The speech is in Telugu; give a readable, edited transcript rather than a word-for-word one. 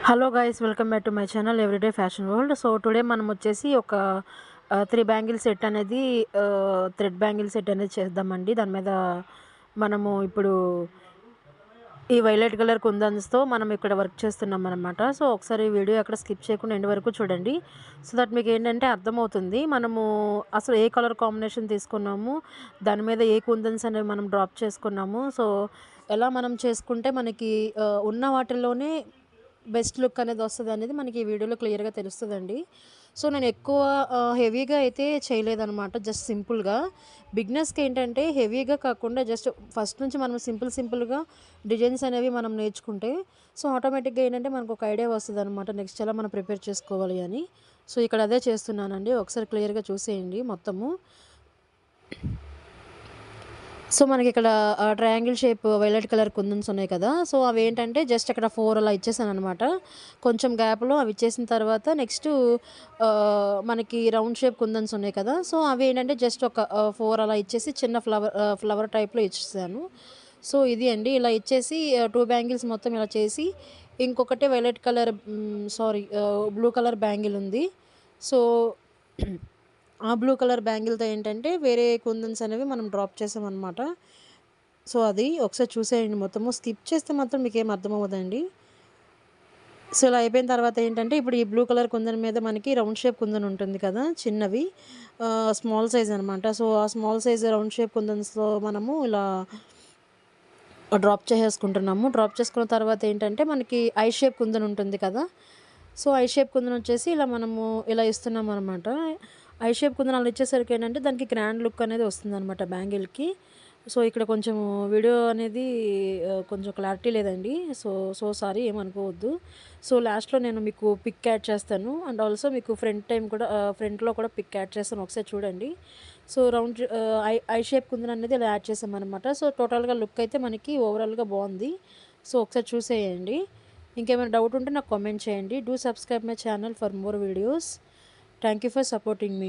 Hello guys, welcome back to my channel everyday fashion world. So today మనం వచ్చేసి ఒక 3 బ్యాంగిల్ సెట్ అనేది థ్రెడ్ బ్యాంగిల్ సెట్ అనేది చేద్దామండి. దాని మీద మనము ఇప్పుడు ఈ వైలెట్ కలర్ కుందన్స్తో మనం ఇక్కడ వర్క్ చేస్తున్నాం అనమాట. సో ఒకసారి వీడియో అక్కడ స్కిప్ చేయకుండా ఎండ్ వరకు చూడండి. సో దట్ మీకు ఏంటంటే అర్థమవుతుంది మనము అసలు ఏ కలర్ కాంబినేషన్ తీసుకున్నాము, దాని మీద ఏ కుందన్స్ అనేవి మనం డ్రాప్ చేసుకున్నాము. సో ఎలా మనం చేసుకుంటే మనకి ఉన్న వాటిల్లోనే బెస్ట్ లుక్ అనేది వస్తుంది అనేది మనకి ఈ వీడియోలో క్లియర్గా తెలుస్తుందండి. సో నేను ఎక్కువ హెవీగా అయితే చేయలేదన్నమాట. జస్ట్ సింపుల్గా బిగినర్స్కి ఏంటంటే హెవీగా కాకుండా జస్ట్ ఫస్ట్ నుంచి మనం సింపుల్గా డిజైన్స్ అనేవి మనం నేర్చుకుంటే సో ఆటోమేటిక్గా ఏంటంటే మనకు ఒక ఐడియా వస్తుంది అనమాట, నెక్స్ట్ ఎలా మనం ప్రిపేర్ చేసుకోవాలి అని. సో ఇక్కడ అదే చేస్తున్నానండి, ఒకసారి క్లియర్గా చూసేయండి మొత్తము. సో మనకి ఇక్కడ ట్రయాంగిల్ షేప్ వైలెట్ కలర్ కుందన్స్ ఉన్నాయి కదా. సో అవి ఏంటంటే జస్ట్ అక్కడ 4 అలా ఇచ్చేసాను అనమాట. కొంచెం గ్యాప్లో అవి ఇచ్చేసిన తర్వాత నెక్స్ట్ మనకి రౌండ్ షేప్ కుందన్స్ ఉన్నాయి కదా. సో అవి ఏంటంటే జస్ట్ ఒక 4 అలా ఇచ్చేసి చిన్న ఫ్లవర్ టైప్లో ఇచ్చేసాను. సో ఇది అండి, ఇలా ఇచ్చేసి 2 బ్యాంగిల్స్ మొత్తం ఇలా చేసి ఇంకొకటి violet colour blue colour bangle ఉంది. సో ఆ బ్లూ కలర్ బ్యాంగిల్తో ఏంటంటే వేరే కుందన్స్ అనేవి మనం డ్రాప్ చేసామన్నమాట. సో అది ఒకసారి చూసేయండి మొత్తము, స్కిప్ చేస్తే మాత్రం మీకు ఏం అర్థమవ్వదండి. సో ఇలా అయిపోయిన తర్వాత ఏంటంటే ఇప్పుడు ఈ బ్లూ కలర్ కుందన్ మీద మనకి రౌండ్ షేప్ కుందన్ ఉంటుంది కదా, చిన్నవి స్మాల్ సైజ్ అనమాట. సో ఆ స్మాల్ సైజ్ రౌండ్ షేప్ కుందన్స్తో మనము ఇలా డ్రాప్ చేసేసుకుంటున్నాము. డ్రాప్ చేసుకున్న తర్వాత ఏంటంటే మనకి ఐ షేప్ కుందన్ ఉంటుంది కదా. సో ఐ షేప్ కుందన్ వచ్చేసి ఇలా మనము ఇలా ఇస్తున్నాం అనమాట. ఐ షేప్ కుందన్ అలా ఇచ్చేసరికి ఏంటంటే దానికి గ్రాండ్ లుక్ అనేది వస్తుంది అనమాట బ్యాంగిల్కి. సో ఇక్కడ కొంచెం వీడియో అనేది కొంచెం క్లారిటీ లేదండి. సో సారీ, ఏమనుకోవద్దు. సో లాస్ట్లో నేను మీకు పిక్ యాడ్ చేస్తాను అండ్ ఆల్సో మీకు ఫ్రంట్లో కూడా పిక్ యాడ్ చేస్తాను, ఒకసారి చూడండి. So round I shape kundan అనేది ఇలా యాడ్ చేసామన్నమాట. సో టోటల్గా లుక్ అయితే మనకి ఓవరాల్గా బాగుంది. సో ఒకసారి చూసేయండి. ఇంకేమైనా డౌట్ ఉంటే నాకు కామెంట్ చేయండి. Do subscribe my channel for more videos. Thank you for supporting me.